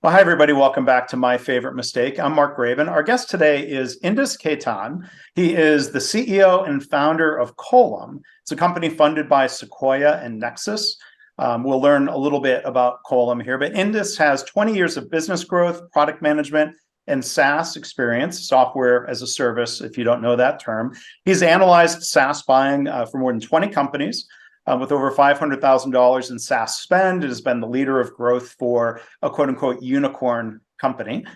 Well, hi, everybody. Welcome back to My Favorite Mistake. I'm Mark Graven. Our guest today is Indus Khaitan. He is the CEO and founder of Quolum. It's a company funded by Sequoia and Nexus. We'll learn a little bit about Quolum here, but Indus has 20 years of business growth, product management, and SaaS experience, software as a service, if you don't know that term. He's analyzed SaaS buying for more than 20 companies. With over $500,000 in SaaS spend, it has been the leader of growth for a quote-unquote unicorn company.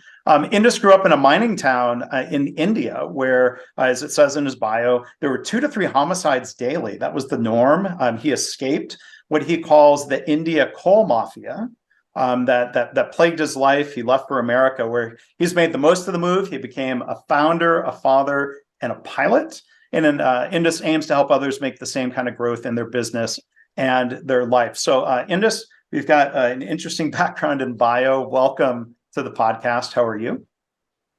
Indus grew up in a mining town in India where, as it says in his bio, there were 2 to 3 homicides daily. That was the norm. He escaped what he calls the India Coal Mafia that plagued his life. He left for America, where he's made the most of the move. He became a founder, a father, and a pilot. And Indus aims to help others make the same kind of growth in their business and their life. So Indus, we've got an interesting background in bio. Welcome to the podcast. How are you?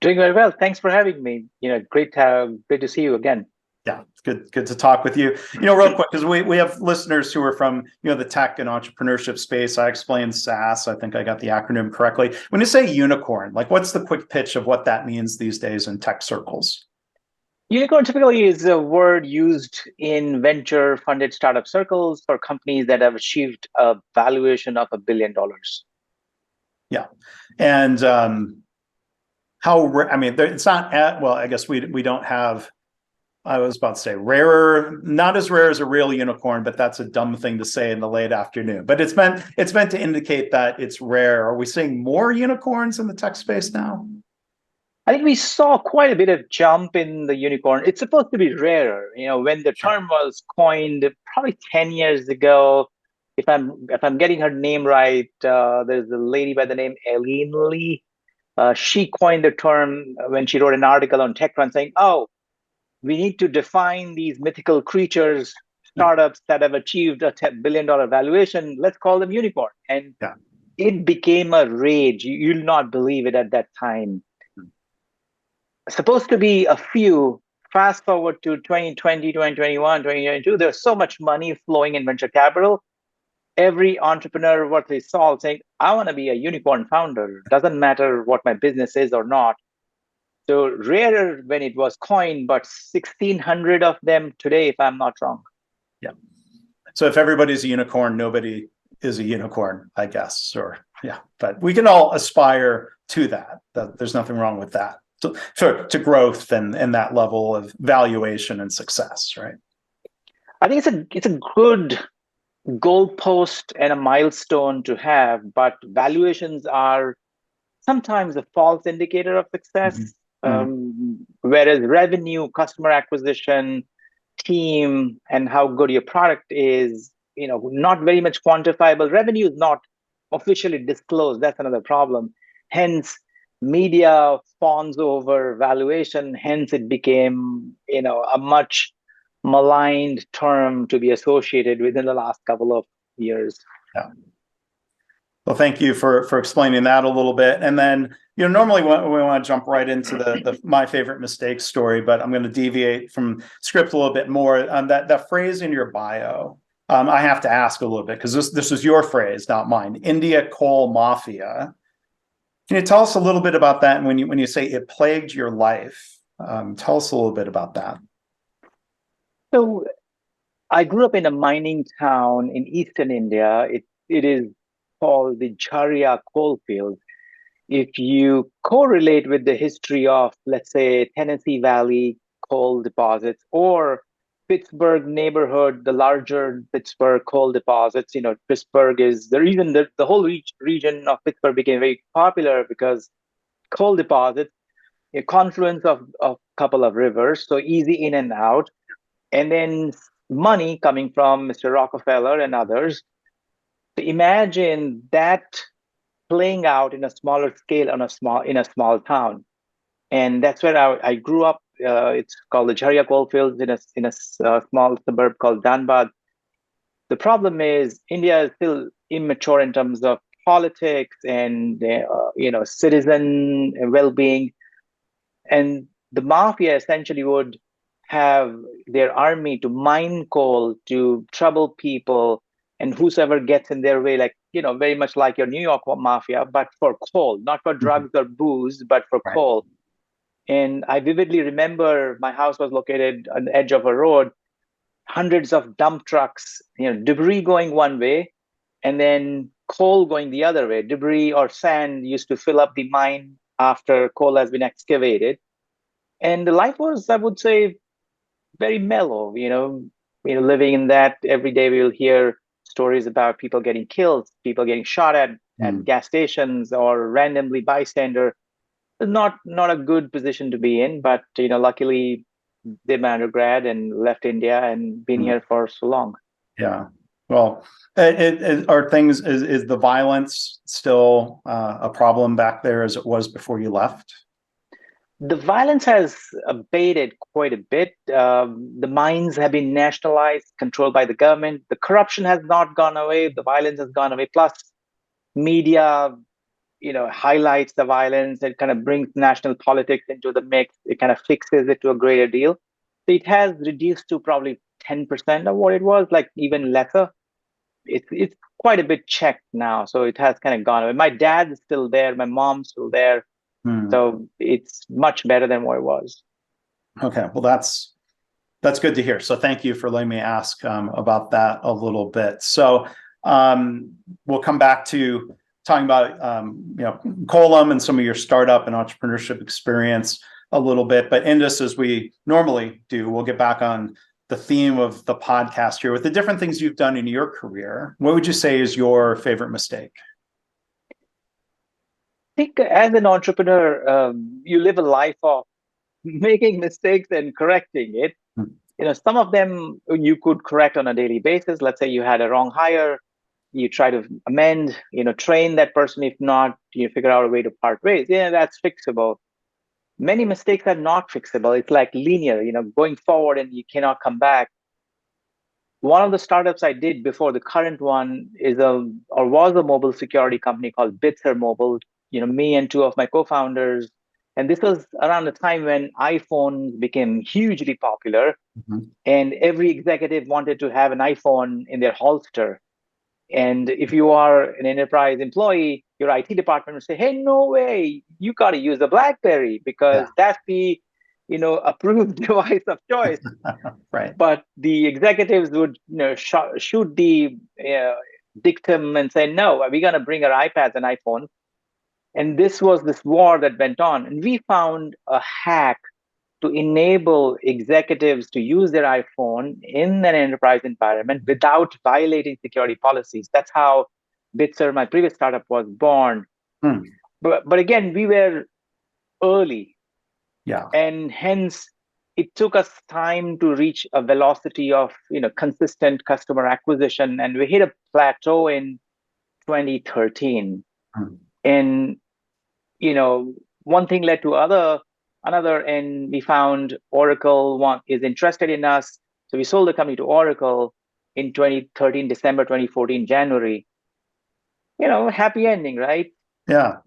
Doing very well. Thanks for having me. Great to see you again. Yeah, it's good to talk with you. Real quick, because we have listeners who are from the tech and entrepreneurship space. I explained SaaS. I think I got the acronym correctly. When you say unicorn, what's the quick pitch of what that means these days in tech circles? Unicorn typically is a word used in venture-funded startup circles for companies that have achieved a valuation of $1 billion. Yeah, and it's not well. I guess we don't have. I was about to say rarer, not as rare as a real unicorn, but that's a dumb thing to say in the late afternoon. But it's meant to indicate that it's rare. Are we seeing more unicorns in the tech space now? I think we saw quite a bit of jump in the unicorn. It's supposed to be rarer. When the term was coined probably 10 years ago, if I'm getting her name right, there's a lady by the name Eileen Lee. She coined the term when she wrote an article on TechCrunch saying, "Oh, we need to define these mythical creatures, startups that have achieved a $10 billion valuation. Let's call them unicorn." And it became a rage. You'll not believe it at that time. Supposed to be a few. Fast forward to 2020, 2021, 2022, there's so much money flowing in venture capital. Every entrepreneur worth his salt saying, "I want to be a unicorn founder. Doesn't matter what my business is or not." So rarer when it was coined, but 1,600 of them today, if I'm not wrong. Yeah. So if everybody's a unicorn, nobody is a unicorn, I guess. But we can all aspire to that. There's nothing wrong with that. To growth and that level of valuation and success, right? I think it's a good goalpost and a milestone to have, but valuations are sometimes a false indicator of success. Whereas revenue, customer acquisition, team, and how good your product is, not very much quantifiable. Revenue is not officially disclosed. That's another problem. Hence, media fawns over valuation. Hence, it became, a much maligned term to be associated with in the last couple of years. Yeah. Well, thank you for explaining that a little bit. And then, normally we want to jump right into the My Favorite Mistake story, but I'm going to deviate from script a little bit more. That phrase in your bio, I have to ask a little bit because this is your phrase, not mine. India Coal Mafia. Can you tell us a little bit about that? And when you say it plagued your life, tell us a little bit about that. So I grew up in a mining town in eastern India. It is called the Jharia coalfield. If you correlate with the history of, let's say, Tennessee Valley coal deposits or Pittsburgh neighborhood, the larger Pittsburgh coal deposits, Pittsburgh is the reason that the whole region of Pittsburgh became very popular because coal deposits, a confluence of a couple of rivers, so easy in and out, and then money coming from Mr. Rockefeller and others. So imagine that playing out in a smaller scale in a small town, and that's where I grew up. It's called the Jharia coalfields in a small suburb called Dhanbad. The problem is India is still immature in terms of politics and citizen well-being, and the mafia essentially would have their army to mine coal, to trouble people, and whosoever gets in their way, like very much like your New York Mafia, but for coal, not for drugs or booze, but for Right. coal. And I vividly remember my house was located on the edge of a road, hundreds of dump trucks, debris going one way, and then coal going the other way. Debris or sand used to fill up the mine after coal has been excavated. And the life was, I would say, very mellow, living in that every day we will hear stories about people getting killed, people getting shot at gas stations or randomly bystander. Not a good position to be in, but luckily did my undergrad and left India and been here for so long. Yeah. Well, are things, is the violence still a problem back there as it was before you left? The violence has abated quite a bit. The mines have been nationalized, controlled by the government. The corruption has not gone away. The violence has gone away. Plus, media, highlights the violence. It kind of brings national politics into the mix. It kind of fixes it to a greater deal. So it has reduced to probably 10% of what it was, like even lesser. It's quite a bit checked now. So it has kind of gone away. My dad is still there. My mom's still there. So it's much better than what it was. Okay, well, that's good to hear. So thank you for letting me ask about that a little bit. So we'll come back to talking about Quolum and some of your startup and entrepreneurship experience a little bit. But Indus, as we normally do, we'll get back on the theme of the podcast here with the different things you've done in your career. What would you say is your favorite mistake? I think as an entrepreneur, you live a life of making mistakes and correcting it. Some of them you could correct on a daily basis. Let's say you had a wrong hire, you try to amend, train that person. If not, you figure out a way to part ways. Yeah, that's fixable. Many mistakes are not fixable. It's like linear, going forward and you cannot come back. One of the startups I did before the current one was a mobile security company called Bitzer Mobile. Me and two of my co-founders. And this was around the time when iPhones became hugely popular, and every executive wanted to have an iPhone in their holster. And if you are an enterprise employee, your IT department would say, "Hey, no way, you got to use a BlackBerry because that's the approved device of choice." Right. But the executives would shoot the dictum and say, "No, we're going to bring our iPads and iPhone." And this was this war that went on. And we found a hack to enable executives to use their iPhone in an enterprise environment without violating security policies. That's how Bitzer, my previous startup, was born. But again, we were early. Yeah. And hence, it took us time to reach a velocity of consistent customer acquisition. And we hit a plateau in 2013. And one thing led to another, and we found Oracle is interested in us. So we sold the company to Oracle in 2013, December 2014, January. Happy ending, right? Yeah.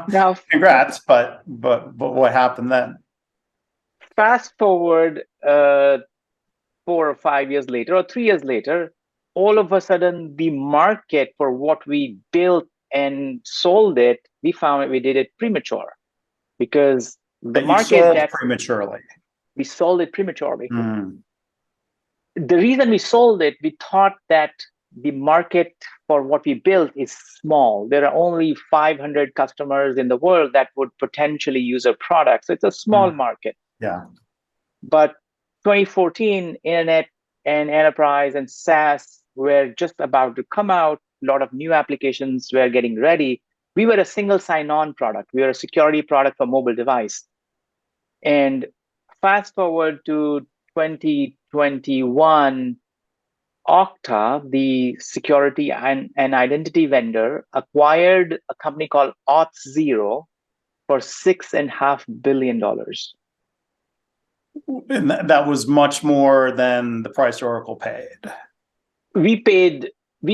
Now, congrats, but what happened then? Fast forward 4 or 5 years later, or 3 years later, all of a sudden the market for what we built and sold it, we found we did it premature, because the market prematurely. We sold it prematurely. The reason we sold it, we thought that the market for what we built is small. There are only 500 customers in the world that would potentially use our product. So it's a small market. Yeah. But 2014, internet and enterprise and SaaS were just about to come out. A lot of new applications were getting ready. We were a single sign-on product. We were a security product for mobile device. And fast forward to 2021, Okta, the security and identity vendor, acquired a company called Auth0 for $6.5 billion. And that was much more than the price Oracle paid. We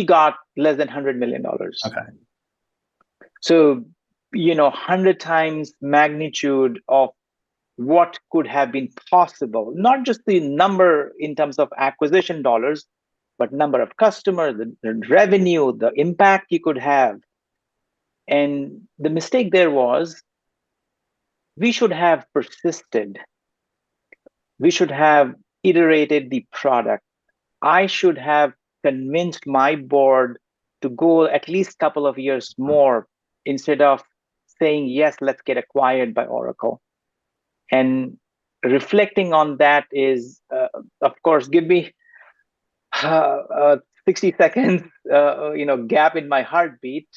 got less than $100 million. Okay. So, 100 times magnitude of what could have been possible, not just the number in terms of acquisition dollars, but number of customers, the revenue, the impact you could have. And the mistake there was we should have persisted. We should have iterated the product. I should have convinced my board to go at least a couple of years more instead of saying, yes, let's get acquired by Oracle. And reflecting on that is, of course, give me 60 seconds, gap in my heartbeat,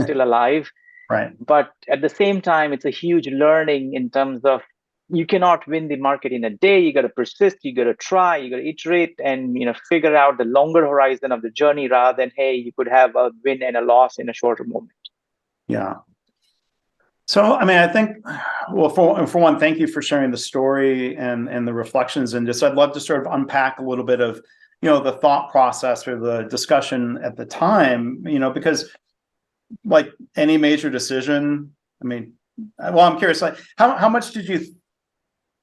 still alive. Right. But at the same time, it's a huge learning in terms of you cannot win the market in a day. You got to persist, you got to try, you got to iterate and figure out the longer horizon of the journey rather than, hey, you could have a win and a loss in a shorter moment. Yeah. So, I mean, I think, well, for one, thank you for sharing the story and the reflections. And just, I'd love to sort of unpack a little bit of, the thought process or the discussion at the time, because like any major decision, I mean, well, I'm curious, like how much did you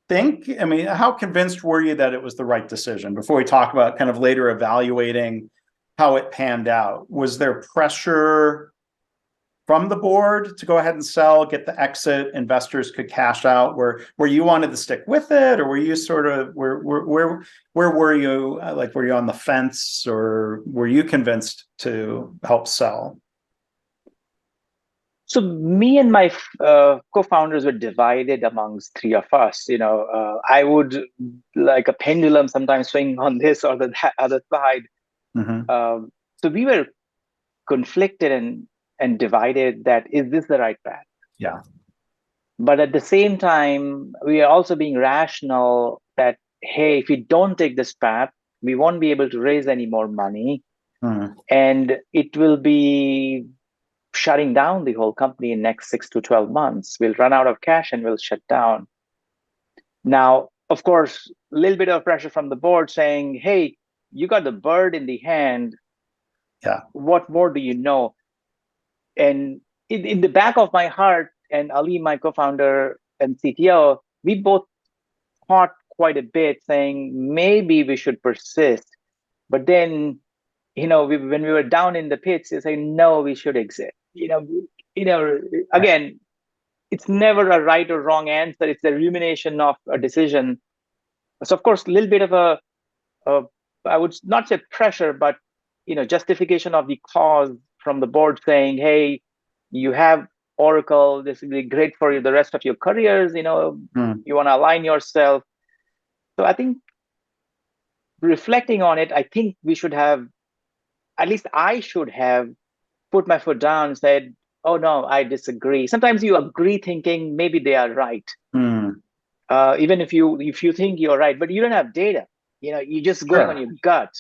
think? I mean, how convinced were you that it was the right decision before we talk about kind of later evaluating how it panned out? Was there pressure from the board to go ahead and sell, get the exit, investors could cash out, where you wanted to stick with it, or were you sort of where were you, like were you on the fence, or were you convinced to help sell? So me and my co-founders were divided amongst three of us. I would, like a pendulum, sometimes swing on this or the other side. Mm-hmm. So we were conflicted and divided that, is this the right path? Yeah. But at the same time, we are also being rational that, hey, if we don't take this path, we won't be able to raise any more money. Mm-hmm. And it will be shutting down the whole company in next 6 to 12 months. We'll run out of cash and we'll shut down. Now, of course, a little bit of pressure from the board saying, hey, you got the bird in the hand. Yeah. What more do you know? And in the back of my heart, and Ali, my co-founder and CTO, we both thought quite a bit saying, maybe we should persist. But then, when we were down in the pits, they say, no, we should exit. Again, it's never a right or wrong answer. It's a rumination of a decision. So, of course, a little bit of I would not say pressure, but, justification of the cause from the board saying, hey, you have Oracle, this will be great for you the rest of your careers, you want to align yourself. So I think reflecting on it, I think we should have, at least I should have put my foot down and said, oh no, I disagree. Sometimes you agree thinking maybe they are right. Even if you think you're right, but you don't have data, you're just going on your gut.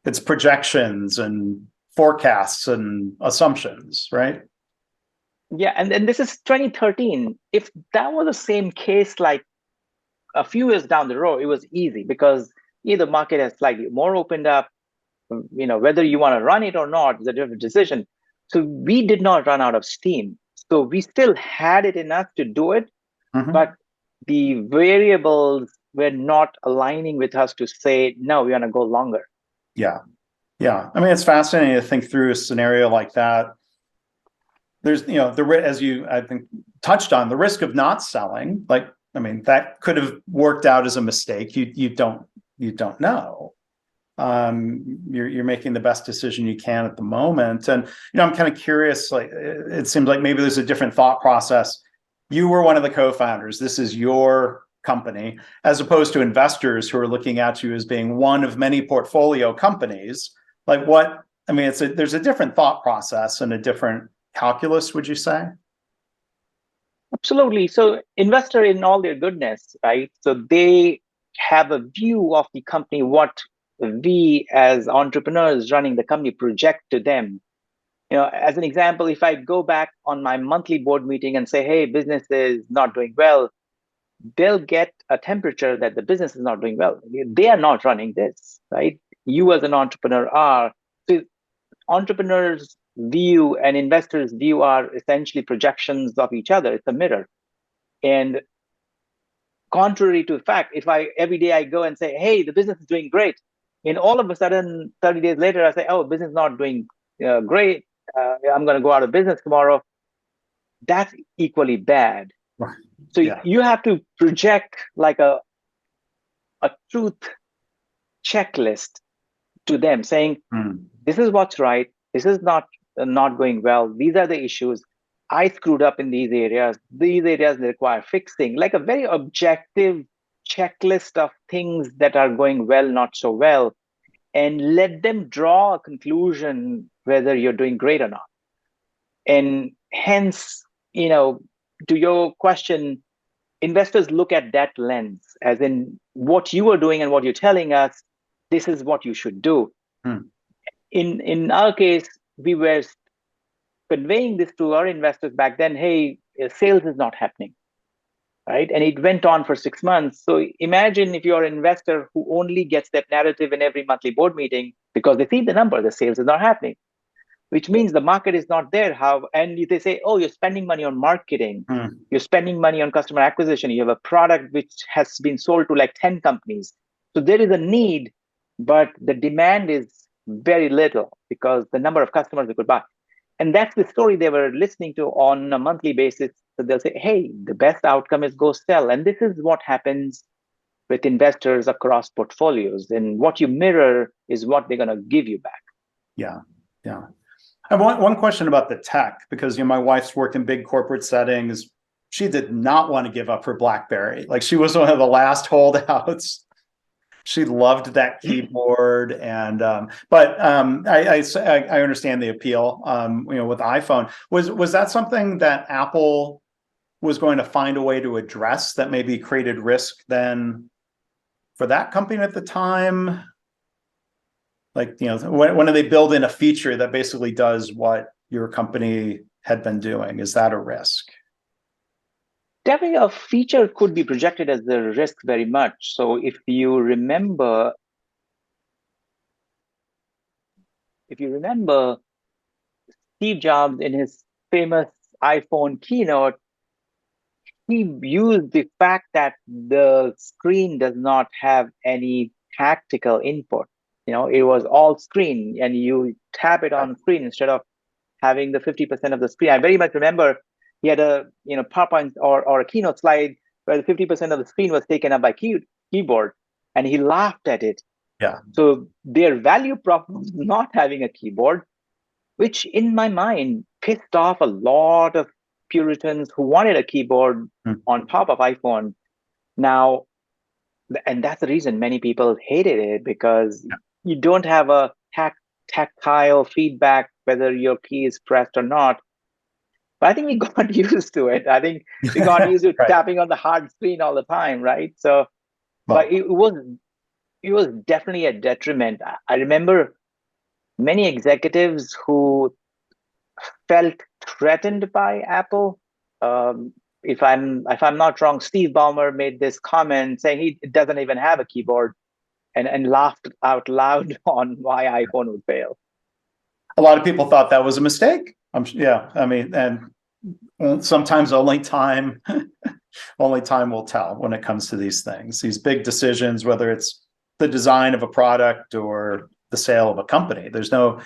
It's projections and forecasts and assumptions, right? Yeah, and this is 2013. If that was the same case like a few years down the road, it was easy because the market has slightly more opened up. Whether you want to run it or not is a different decision. So we did not run out of steam. So we still had it in us to do it, but the variables were not aligning with us to say, no, we want to go longer. Yeah. Yeah. I mean, it's fascinating to think through a scenario like that. There's, as you, I think, touched on, the risk of not selling, like, I mean, that could have worked out as a mistake. You don't know. You're making the best decision you can at the moment. And, I'm kind of curious, like, it seems like maybe there's a different thought process. You were one of the co-founders. This is your company, as opposed to investors who are looking at you as being one of many portfolio companies. Like there's a different thought process and a different calculus, would you say? Absolutely. So investor in all their goodness, right? So they have a view of the company, what we as entrepreneurs running the company project to them. As an example, if I go back on my monthly board meeting and say, hey, business is not doing well, they'll get a temperature that the business is not doing well. They are not running this, right? You as an entrepreneur are. So entrepreneurs' view and investors' view are essentially projections of each other. It's a mirror. And contrary to fact, if every day I go and say, hey, the business is doing great, And all of a sudden, 30 days later, I say, oh, business is not doing great. I'm going to go out of business tomorrow. That's equally bad. Right. So Yeah. you have to project like a truth checklist to them saying, this is what's right. This is not going well. These are the issues. I screwed up in these areas. These areas require fixing, like a very objective checklist of things that are going well, not so well, and let them draw a conclusion whether you're doing great or not. And hence, to your question, investors look at that lens, as in what you are doing and what you're telling us, this is what you should do. In our case, we were conveying this to our investors back then. Hey, sales is not happening, right? And it went on for 6 months. So imagine if you're an investor who only gets that narrative in every monthly board meeting because they see the number, the sales is not happening, which means the market is not there. And they say, oh, you're spending money on marketing, you're spending money on customer acquisition, you have a product which has been sold to like 10 companies. So there is a need, but the demand is very little because the number of customers they could buy. And that's the story they were listening to on a monthly basis. So they'll say, hey, the best outcome is go sell. And this is what happens with investors across portfolios. And what you mirror is what they're going to give you back. Yeah. Yeah. I have one question about the tech, because my wife's worked in big corporate settings. She did not want to give up her BlackBerry. Like, she was one of the last holdouts. She loved that keyboard, and but I understand the appeal. With iPhone, was that something that Apple was going to find a way to address that maybe created risk then for that company at the time? Like, when do they build in a feature that basically does what your company had been doing? Is that a risk? Definitely, a feature could be projected as a risk very much. So if you remember Steve Jobs in his famous iPhone keynote, he used the fact that the screen does not have any tactical input. It was all screen, and you tap it on screen instead of having the 50% of the screen. I very much remember he had a PowerPoint or a keynote slide where the 50% of the screen was taken up by keyboard, and he laughed at it. Yeah. So their value prop was not having a keyboard, which in my mind pissed off a lot of Puritans who wanted a keyboard on top of iPhone. Now, and that's the reason many people hated it, because you don't have a tactile feedback whether your key is pressed or not. But I think we got used to it. I think we got used to Right. tapping on the hard screen all the time, right? So, but it was definitely a detriment. I remember many executives who felt threatened by Apple. If I'm not wrong, Steve Ballmer made this comment saying he doesn't even have a keyboard, and laughed out loud on why iPhone would fail. A lot of people thought that was a mistake. And sometimes only time will tell when it comes to these things, these big decisions, whether it's the design of a product or the sale of a company. There's no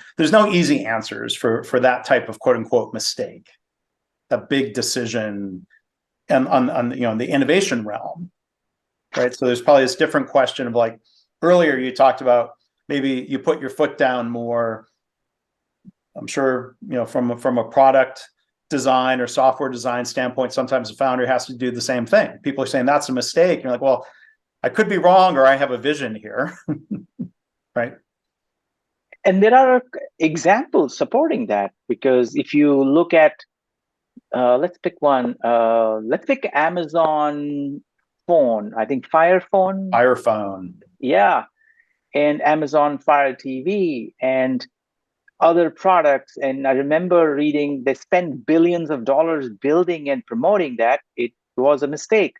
easy answers for that type of quote unquote mistake, a big decision, and on the innovation realm, right? So there's probably this different question of, like, earlier you talked about maybe you put your foot down more. I'm sure from a product design or software design standpoint, sometimes the founder has to do the same thing. People are saying that's a mistake. And you're like, well, I could be wrong, or I have a vision here, right? And there are examples supporting that, because if you look at, let's pick one. Let's pick Amazon phone. I think Fire phone. Fire phone. Yeah, and Amazon Fire TV and other products. And I remember reading they spent billions of dollars building and promoting that. It was a mistake.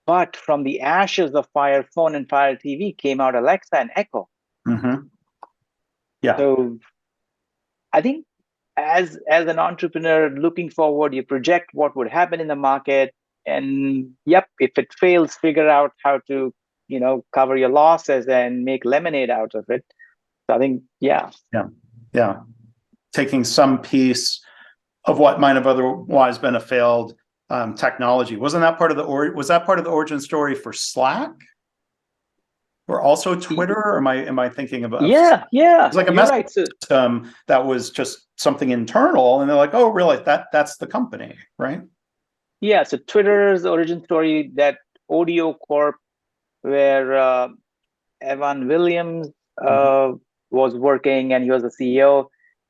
But from the ashes of Fire phone and Fire TV came out Alexa and Echo. Mm-hmm. Yeah. So I think as an entrepreneur looking forward, you project what would happen in the market, and if it fails, figure out how to cover your losses and make lemonade out of it. So I think, yeah. Taking some piece of what might have otherwise been a failed technology. Was that part of the origin story for Slack? Or also Twitter? Or am I thinking about? Yeah. It's like a You're message right. system that was just something internal, and they're like, "Oh, really? That's the company, right?" Yeah. So Twitter's origin story, that Audio Corp, where Evan Williams was working, and he was the CEO,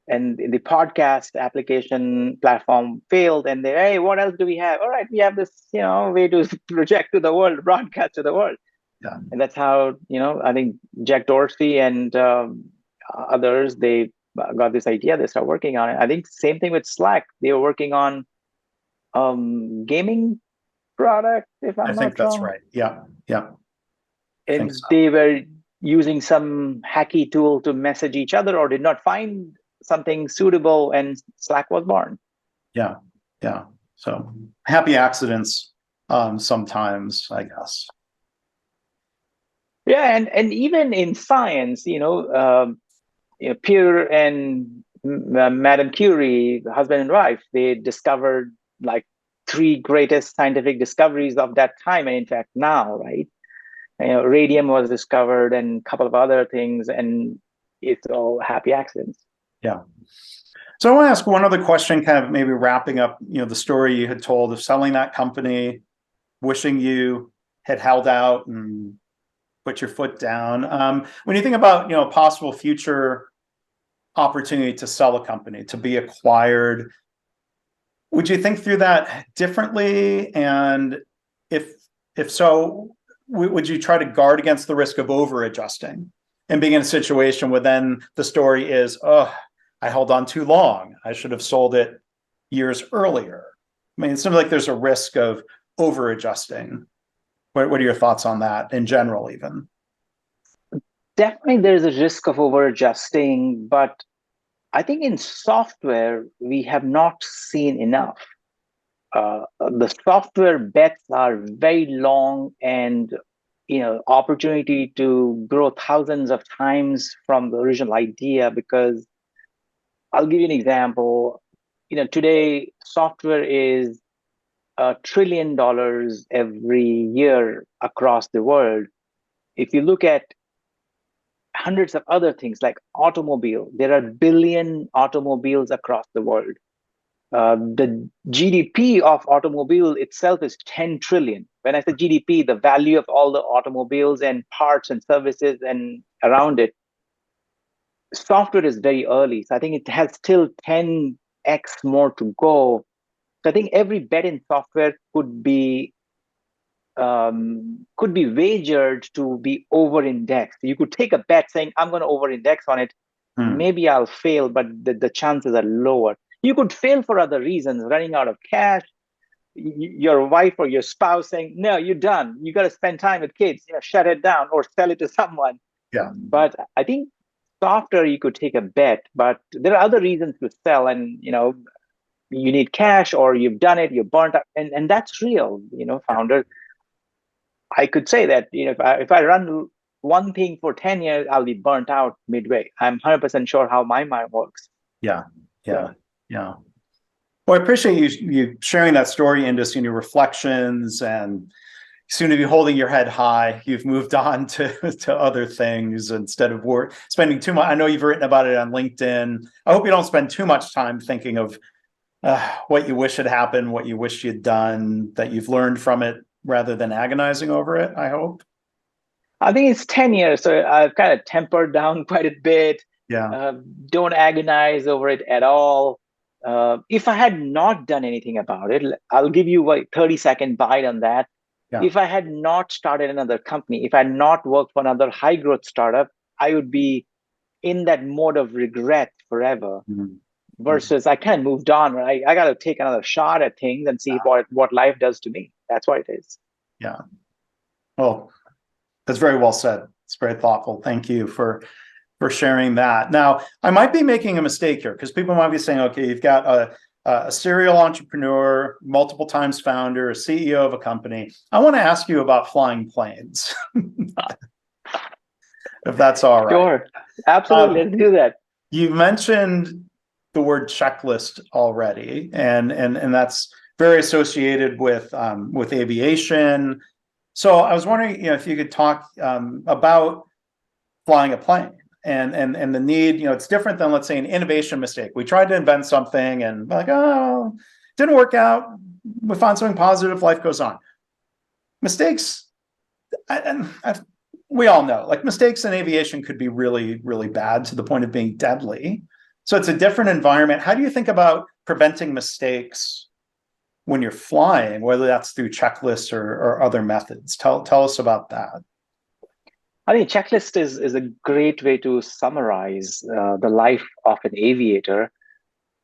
and the podcast application platform failed, and hey, what else do we have? All right, we have this, way to project to the world, broadcast to the world. Yeah. And that's how, I think Jack Dorsey and others, they got this idea, they start working on it. I think same thing with Slack. They were working on gaming product, if I'm I think not that's wrong. right. Yeah. I think And so. they were using some hacky tool to message each other, or did not find something suitable, and Slack was born. Yeah. So happy accidents sometimes, I guess. Yeah, and even in science, Pierre and Madame Curie, the husband and wife, they discovered like three greatest scientific discoveries of that time, and in fact now, right? Radium was discovered, and a couple of other things, and it's all happy accidents. Yeah. So I want to ask one other question, kind of maybe wrapping up, the story you had told of selling that company, wishing you had held out and put your foot down. When you think about, a possible future opportunity to sell a company, to be acquired, would you think through that differently? And if so, would you try to guard against the risk of over adjusting and being in a situation where then the story is, oh, I held on too long, I should have sold it years earlier? I mean, it seems like there's a risk of over adjusting. What are your thoughts on that in general, even? Definitely, there's a risk of over adjusting, but I think in software, we have not seen enough. The software bets are very long, and opportunity to grow thousands of times from the original idea. Because I'll give you an example. Today software is $1 trillion every year across the world. If you look at hundreds of other things like automobile, there are billion automobiles across the world. The GDP of automobile itself is 10 trillion. When I say GDP, the value of all the automobiles and parts and services and around it. Software is very early, so I think it has still 10x more to go. So I think every bet in software could be wagered to be over-indexed. You could take a bet saying, I'm going to over-index on it. Maybe I'll fail, but the chances are lower. You could fail for other reasons, running out of cash, your wife or your spouse saying, no, you're done. You got to spend time with kids, shut it down or sell it to someone. Yeah. But I think software, you could take a bet, but there are other reasons to sell, and, you need cash, or you've done it, you're burnt out. And that's real, founder. I could say that, if I run one thing for 10 years, I'll be burnt out midway. I'm 100% sure how my mind works. Yeah. Well, I appreciate you sharing that story, Indus, in your reflections, and soon to be holding your head high. You've moved on to other things instead of spending too much. I know you've written about it on LinkedIn. I hope you don't spend too much time thinking of what you wish had happened, what you wish you'd done, that you've learned from it rather than agonizing over it, I hope. I think it's 10 years, so I've kind of tempered down quite a bit. Yeah. Don't agonize over it at all. If I had not done anything about it, I'll give you a 30-second bite on that. Yeah. If I had not started another company, if I had not worked for another high growth startup, I would be in that mode of regret forever. Versus I kind of moved on, right? I got to take another shot at things and see what life does to me. That's what it is. Yeah. Well, that's very well said. It's very thoughtful. Thank you for sharing that. Now, I might be making a mistake here, because people might be saying, okay, you've got a serial entrepreneur, multiple times founder, a CEO of a company. I want to ask you about flying planes, if that's all right. Sure, absolutely. Let's do that. You mentioned the word checklist already, and that's very associated with aviation. So I was wondering, if you could talk about flying a plane and the need. It's different than, let's say, an innovation mistake. We tried to invent something and like, oh, didn't work out. We found something positive. Life goes on. Mistakes, we all know, like, mistakes in aviation could be really, really bad to the point of being deadly. So it's a different environment. How do you think about preventing mistakes when you're flying, whether that's through checklists or other methods? Tell us about that. I think checklist is a great way to summarize the life of an aviator.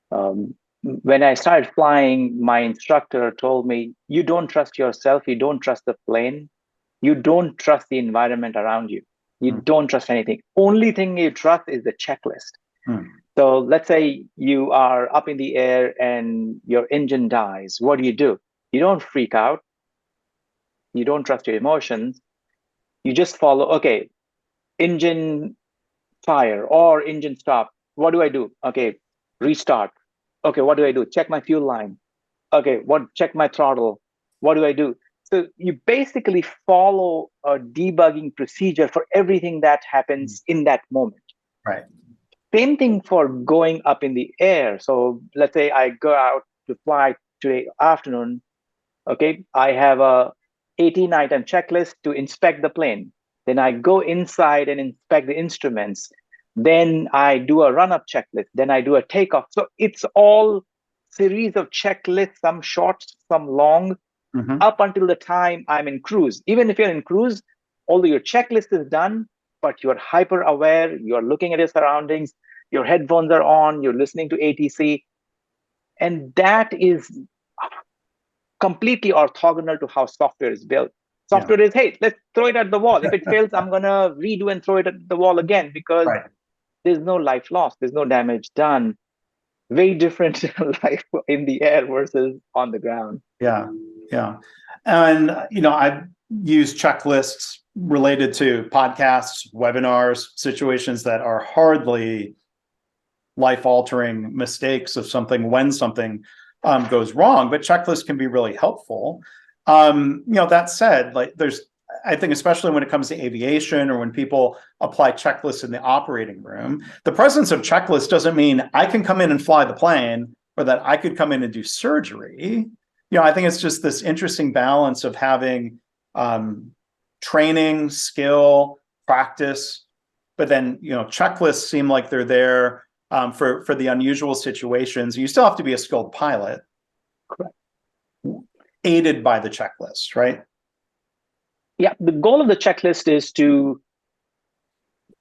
When I started flying, my instructor told me, you don't trust yourself, you don't trust the plane, you don't trust the environment around you. You don't trust anything. Only thing you trust is the checklist. So let's say you are up in the air and your engine dies. What do? You don't freak out. You don't trust your emotions. You just follow, okay, engine fire or engine stop. What do I do? Okay, restart. Okay, what do I do? Check my fuel line. Okay, check my throttle. What do I do? So you basically follow a debugging procedure for everything that happens in that moment. Right. Same thing for going up in the air. So let's say I go out to fly today afternoon. Okay, I have a 18-item checklist to inspect the plane. Then I go inside and inspect the instruments. Then I do a run-up checklist. Then I do a takeoff. So it's all series of checklists, some short, some long, up until the time I'm in cruise. Even if you're in cruise, although your checklist is done, but you're hyper aware, you're looking at your surroundings, your headphones are on, you're listening to ATC. And that is completely orthogonal to how software is built. Software is, hey, let's throw it at the wall. If it fails, I'm going to redo and throw it at the wall again, because there's no life lost, there's no damage done. Very different life in the air versus on the ground. Yeah. And, I've used checklists related to podcasts, webinars, situations that are hardly life-altering mistakes of something when something goes wrong, but checklists can be really helpful. That said, like, I think especially when it comes to aviation or when people apply checklists in the operating room, the presence of checklists doesn't mean I can come in and fly the plane or that I could come in and do surgery. I think it's just this interesting balance of having training, skill, practice, but then, checklists seem like they're there for the unusual situations. You still have to be a skilled pilot. Correct. Aided by the checklist, right? Yeah, the goal of the checklist is to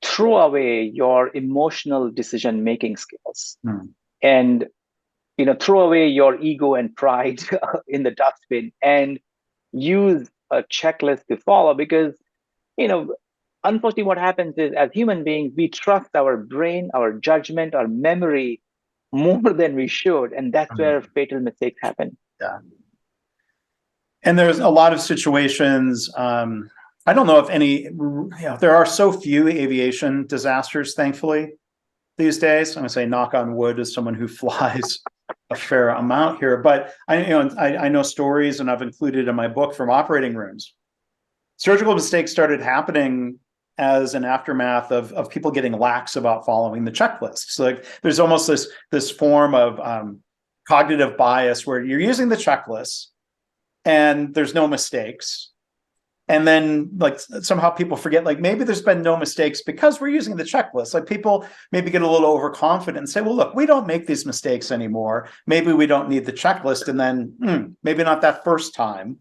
throw away your emotional decision-making skills and, throw away your ego and pride in the dustbin and use a checklist to follow. Because, unfortunately, what happens is, as human beings, we trust our brain, our judgment, our memory more than we should. And that's where fatal mistakes happen. Yeah. And there's a lot of situations, I don't know if any, there are so few aviation disasters, thankfully, these days. I'm going to say knock on wood as someone who flies a fair amount here. But I know stories, and I've included in my book, from operating rooms. Surgical mistakes started happening as an aftermath of people getting lax about following the checklists. So, like, there's almost this form of cognitive bias where you're using the checklists and there's no mistakes. And then, like, somehow people forget, like, maybe there's been no mistakes because we're using the checklist. Like, people maybe get a little overconfident and say, well, look, we don't make these mistakes anymore. Maybe we don't need the checklist. And then maybe not that first time.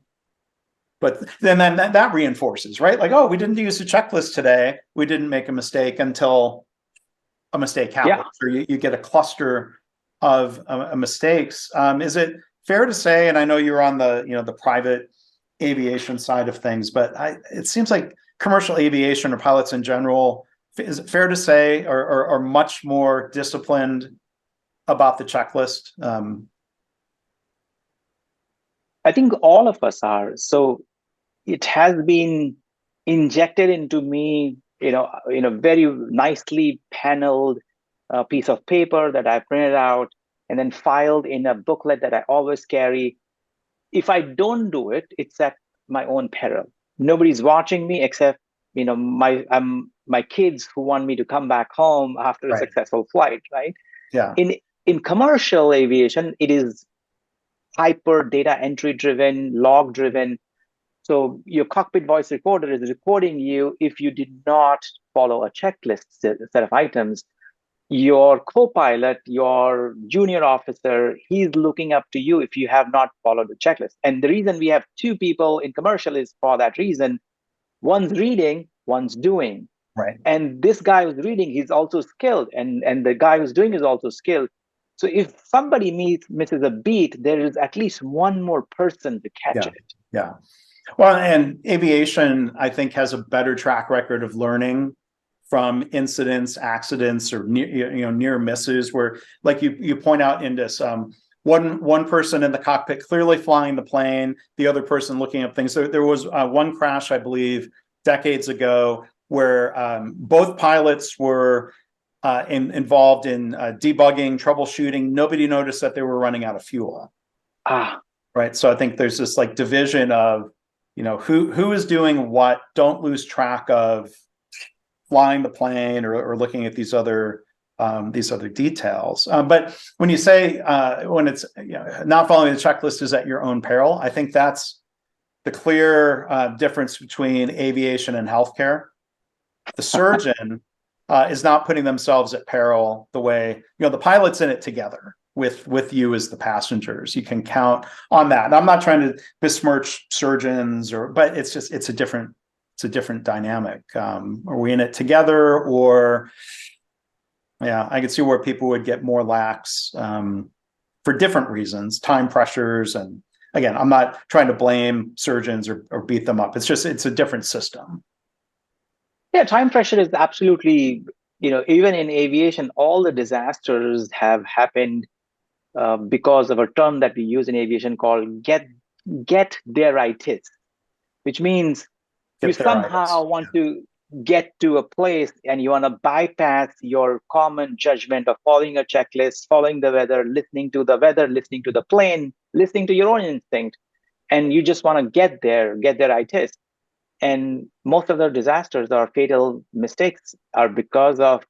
But then that reinforces, right? Like, oh, we didn't use the checklist today. We didn't make a mistake until a mistake happens, or you get a cluster of mistakes. Is it fair to say, and I know you're on the private aviation side of things, but it seems like commercial aviation or pilots in general, is it fair to say, are much more disciplined about the checklist I think all of us are. So it has been injected into me, in a very nicely paneled piece of paper that I printed out and then filed in a booklet that I always carry. If I don't do it, it's at my own peril. Nobody's watching me except my kids who want me to come back home after a Right. successful flight, right? Yeah. In commercial aviation, it is hyper data entry driven, log driven. So your cockpit voice recorder is recording you if you did not follow a checklist set of items. Your co-pilot, your junior officer, he's looking up to you if you have not followed the checklist. And the reason we have two people in commercial is for that reason. One's reading, one's doing. Right. And this guy who's reading, he's also skilled, and the guy who's doing is also skilled. So if somebody misses a beat, there is at least one more person to catch Yeah. it. Yeah. Well, and aviation, I think, has a better track record of learning from incidents, accidents, or near misses. Where, like you point out, Indus, one person in the cockpit clearly flying the plane, the other person looking up things. There was one crash, I believe, decades ago, where both pilots were involved in debugging, troubleshooting. Nobody noticed that they were running out of fuel. Right. So I think there's this like division of, who is doing what. Don't lose track of flying the plane or looking at these other details. But when you say when it's not following the checklist is at your own peril, I think that's the clear difference between aviation and healthcare. The surgeon is not putting themselves at peril the way the pilot's in it together with you as the passengers. You can count on that. And I'm not trying to besmirch surgeons, but it's a different dynamic. Are we in it together, or I can see where people would get more lax for different reasons, time pressures, and again, I'm not trying to blame surgeons or beat them up. It's a different system. Yeah, time pressure is absolutely, even in aviation, all the disasters have happened because of a term that we use in aviation called get there-itis, which means you somehow want to get to a place and you want to bypass your common judgment of following a checklist, following the weather, listening to the weather, listening to the plane, listening to your own instinct. And you just want to get there-itis. And most of the disasters or fatal mistakes are because of,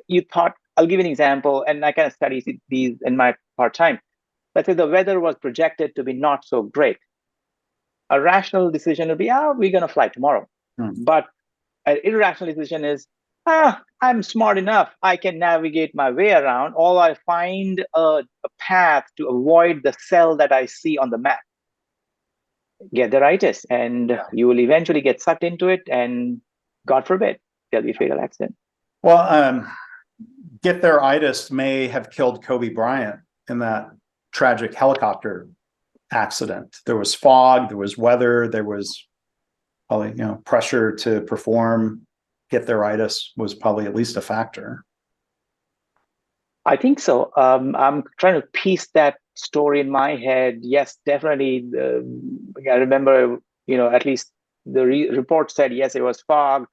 you thought, I'll give you an example, and I kind of study these in my part-time. Let's say the weather was projected to be not so great. A rational decision would be, we're going to fly tomorrow. But an irrational decision is, I'm smart enough. I can navigate my way around, or I find a path to avoid the cell that I see on the map. Get there-itis, and you will eventually get sucked into it, and God forbid, there'll be a fatal accident. Well, get there-itis may have killed Kobe Bryant in that tragic helicopter accident. There was fog, there was weather, there was probably pressure to perform. Get there-itis was probably at least a factor. I think so. I'm trying to piece that story in my head. Yes, definitely. I remember, at least the report said, yes, it was fog.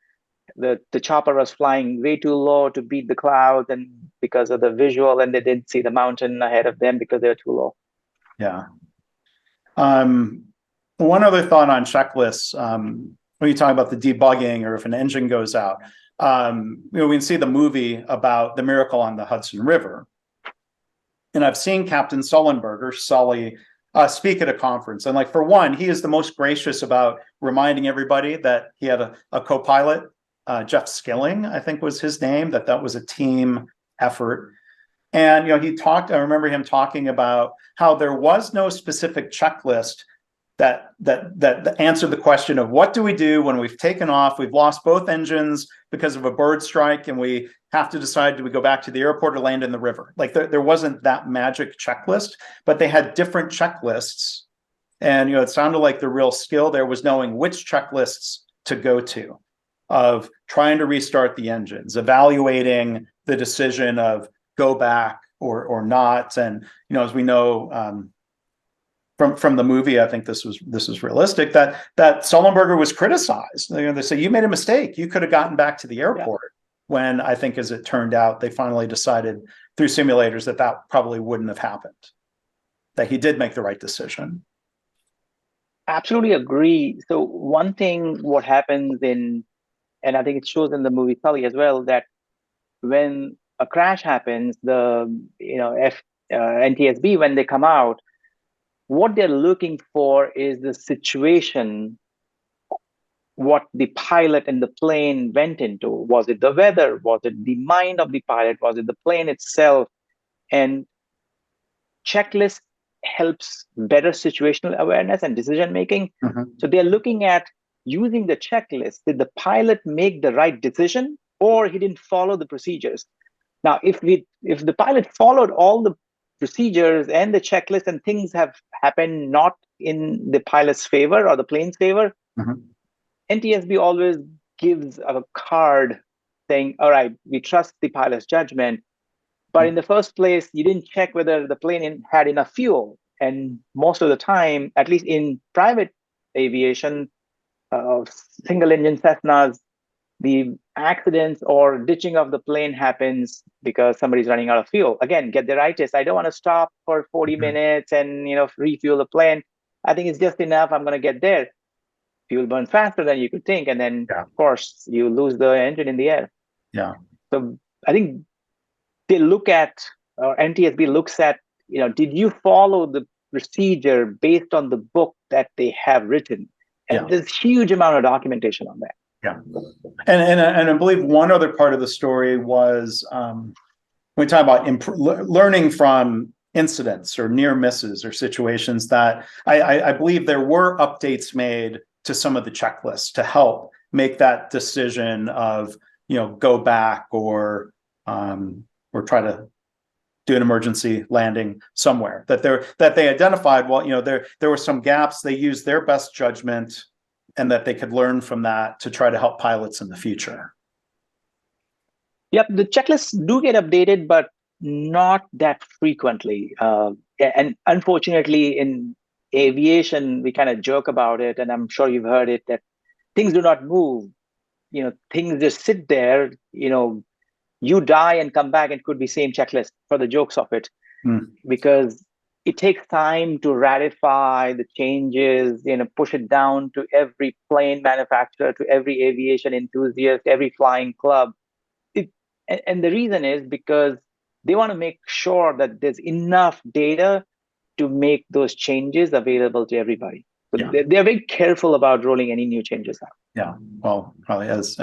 The chopper was flying way too low to beat the clouds, and because of the visual, and they didn't see the mountain ahead of them because they were too low. Yeah. One other thought on checklists. When you talk about the debugging or if an engine goes out, we can see the movie about the miracle on the Hudson River. And I've seen Captain Sullenberger, Sully, speak at a conference. And for one, he is the most gracious about reminding everybody that he had a co-pilot, Jeff Skilling, I think was his name, that was a team effort. And, I remember him talking about how there was no specific checklist that answered the question of what do we do when we've taken off, we've lost both engines because of a bird strike, and we have to decide, do we go back to the airport or land in the river? There wasn't that magic checklist, but they had different checklists. And, it sounded like the real skill there was knowing which checklists to go to, of trying to restart the engines, evaluating the decision of go back or not. And, as we know, from the movie, I think this was realistic, that Sullenberger was criticized. They say, you made a mistake. You could have gotten back to the airport. Yeah. When I think, as it turned out, they finally decided through simulators that probably wouldn't have happened, that he did make the right decision. Absolutely agree. So one thing, what happens and I think it shows in the movie Sully as well, that when a crash happens, the NTSB, when they come out, what they're looking for is the situation, what the pilot and the plane went into. Was it the weather? Was it the mind of the pilot? Was it the plane itself? And checklist helps better situational awareness and decision making. Mm-hmm. So they're looking at using the checklist. Did the pilot make the right decision, or he didn't follow the procedures? Now, if the pilot followed all the procedures and the checklist and things have happened not in the pilot's favor or the plane's favor, mm-hmm. NTSB always gives a card saying, all right, we trust the pilot's judgment. But in the first place, you didn't check whether the plane had enough fuel. And most of the time, at least in private aviation, single engine Cessnas, the accidents or ditching of the plane happens because somebody's running out of fuel. Again, get the right test. I don't want to stop for 40 mm-hmm. minutes and refuel the plane. I think it's just enough. I'm going to get there. Fuel burns faster than you could think. And then, of course, you lose the engine in the air. Yeah. So I think they look at, or NTSB looks at, did you follow the procedure based on the book that they have written? And there's huge amount of documentation on that. Yeah. And I believe one other part of the story was we talk about learning from incidents or near misses or situations that I believe there were updates made to some of the checklists to help make that decision of, go back or try to do an emergency landing somewhere, that they identified, there were some gaps. They used their best judgment and that they could learn from that to try to help pilots in the future. Yep, the checklists do get updated, but not that frequently. And unfortunately, in aviation, we kind of joke about it, and I'm sure you've heard it, that things do not move. Things just sit there. You die and come back, and it could be same checklist for the jokes of it, because it takes time to ratify the changes, push it down to every plane manufacturer, to every aviation enthusiast, every flying club. And the reason is because they want to make sure that there's enough data to make those changes available to everybody. So they're very careful about rolling any new changes out. Yeah, well, probably as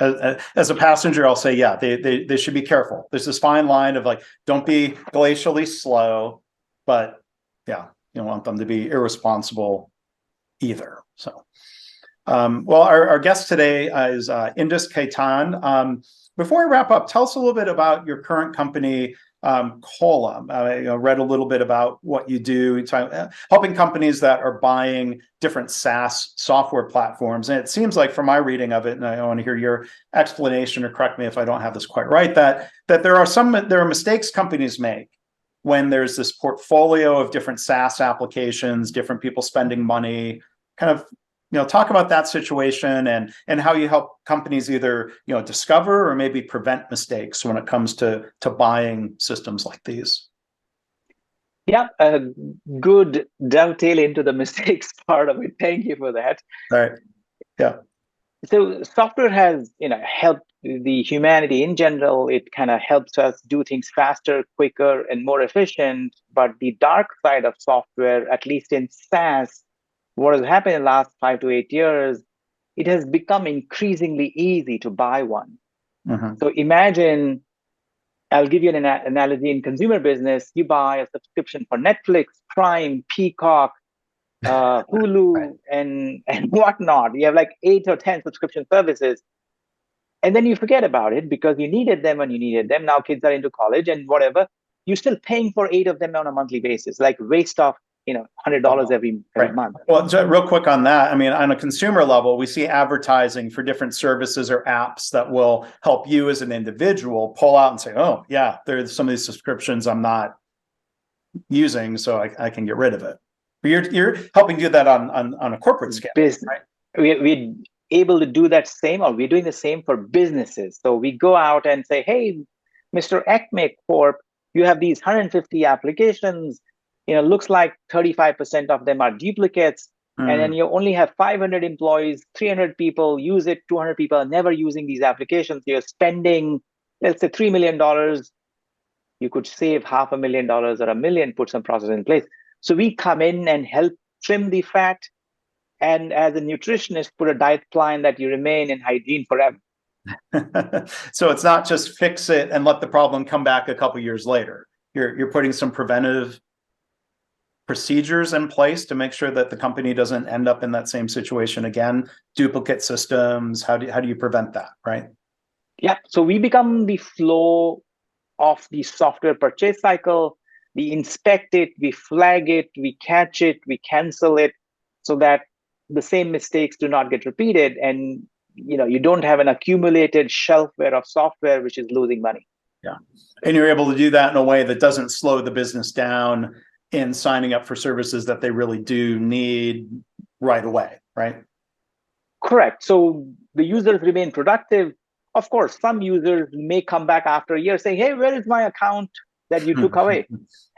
a passenger, I'll say, they should be careful. There's this fine line of don't be glacially slow, but you don't want them to be irresponsible either. So, well, our guest today is Indus Khaitan. Before we wrap up, tell us a little bit about your current company, Quolum. I read a little bit about what you do, helping companies that are buying different SaaS software platforms. And it seems like, from my reading of it, and I want to hear your explanation, or correct me if I don't have this quite right, that there are mistakes companies make when there's this portfolio of different SaaS applications, different people spending money. Kind of talk about that situation and how you help companies either discover or maybe prevent mistakes when it comes to buying systems like these. Yeah, good dovetail into the mistakes part of it. Thank you for that. All right. Yeah. So software has helped the humanity in general. It kind of helps us do things faster, quicker, and more efficient. But the dark side of software, at least in SaaS, what has happened in the last 5 to 8 years, it has become increasingly easy to buy one. Mm-hmm. So imagine, I'll give you an analogy. In consumer business, you buy a subscription for Netflix, Prime, Peacock, Hulu, right, and whatnot. You have 8 or 10 subscription services. And then you forget about it because you needed them when you needed them. Now kids are into college and whatever. You're still paying for 8 of them on a monthly basis, waste of $100 every month. Well, real quick on that. I mean, on a consumer level, we see advertising for different services or apps that will help you as an individual pull out and say, oh, yeah, there's some of these subscriptions I'm not using, so I can get rid of it. But you're helping do that on a corporate scale, right? We're able to do that same, or we're doing the same for businesses. So we go out and say, hey, Mr. Acme Corp, you have these 150 applications. Looks like 35% of them are duplicates. And then you only have 500 employees, 300 people use it, 200 people are never using these applications. You're spending, let's say, $3 million. You could save $500,000 or $1 million, put some process in place. So we come in and help trim the fat, and as a nutritionist, put a diet plan that you remain in hygiene forever. So it's not just fix it and let the problem come back a couple years later. You're putting some preventive procedures in place to make sure that the company doesn't end up in that same situation again. Duplicate systems. How do you prevent that, right? Yeah. So we become the flow of the software purchase cycle. We inspect it, we flag it, we catch it, we cancel it, so that the same mistakes do not get repeated, and you don't have an accumulated shelfware of software which is losing money. Yeah, and you're able to do that in a way that doesn't slow the business down in signing up for services that they really do need right away, right? Correct. So the users remain productive. Of course, some users may come back after a year saying, hey, where is my account that you took away?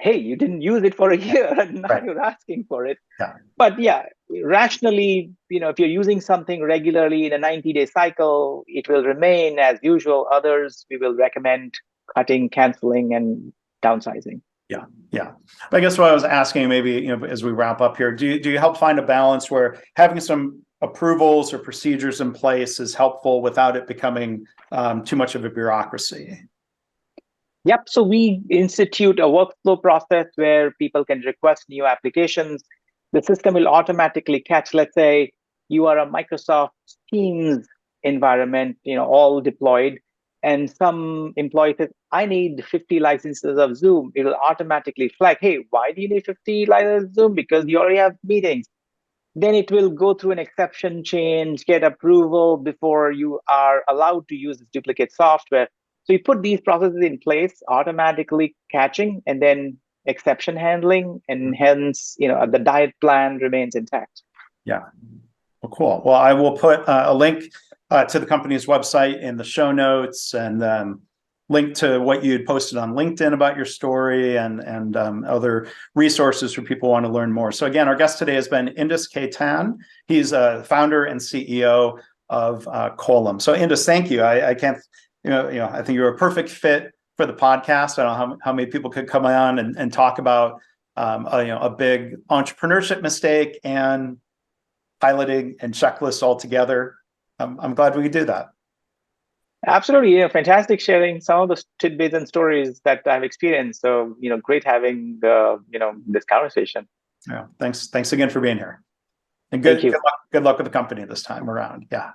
Hey, you didn't use it for a year and now you're asking for it. Yeah. But yeah, rationally, if you're using something regularly in a 90-day cycle, it will remain as usual. Others, we will recommend cutting, canceling, and downsizing. Yeah, yeah. But I guess what I was asking, maybe as we wrap up here, do you help find a balance where having some approvals or procedures in place is helpful without it becoming too much of a bureaucracy? Yep. So we institute a workflow process where people can request new applications. The system will automatically catch, let's say you are a Microsoft Teams environment, all deployed, and some employee says, I need 50 licenses of Zoom. It will automatically flag, hey, why do you need 50 licenses of Zoom? Because you already have meetings. Then it will go through an exception change, get approval before you are allowed to use this duplicate software. So you put these processes in place, automatically catching, and then exception handling, and hence, the diet plan remains intact. Yeah. Well, cool. Well, I will put a link to the company's website in the show notes, and link to what you'd posted on LinkedIn about your story, and other resources for people who want to learn more. So again, our guest today has been Indus Khaitan. He's a founder and CEO of Quolum. So Indus, thank you. I can't, I think you're a perfect fit for the podcast. I don't know how many people could come on and talk about a big entrepreneurship mistake and piloting and checklists all together. I'm glad we could do that. Absolutely. Fantastic sharing some of the tidbits and stories that I've experienced. So, great having this conversation. Yeah. Thanks again for being here. And Thank you. Good luck with the company this time around. Yeah.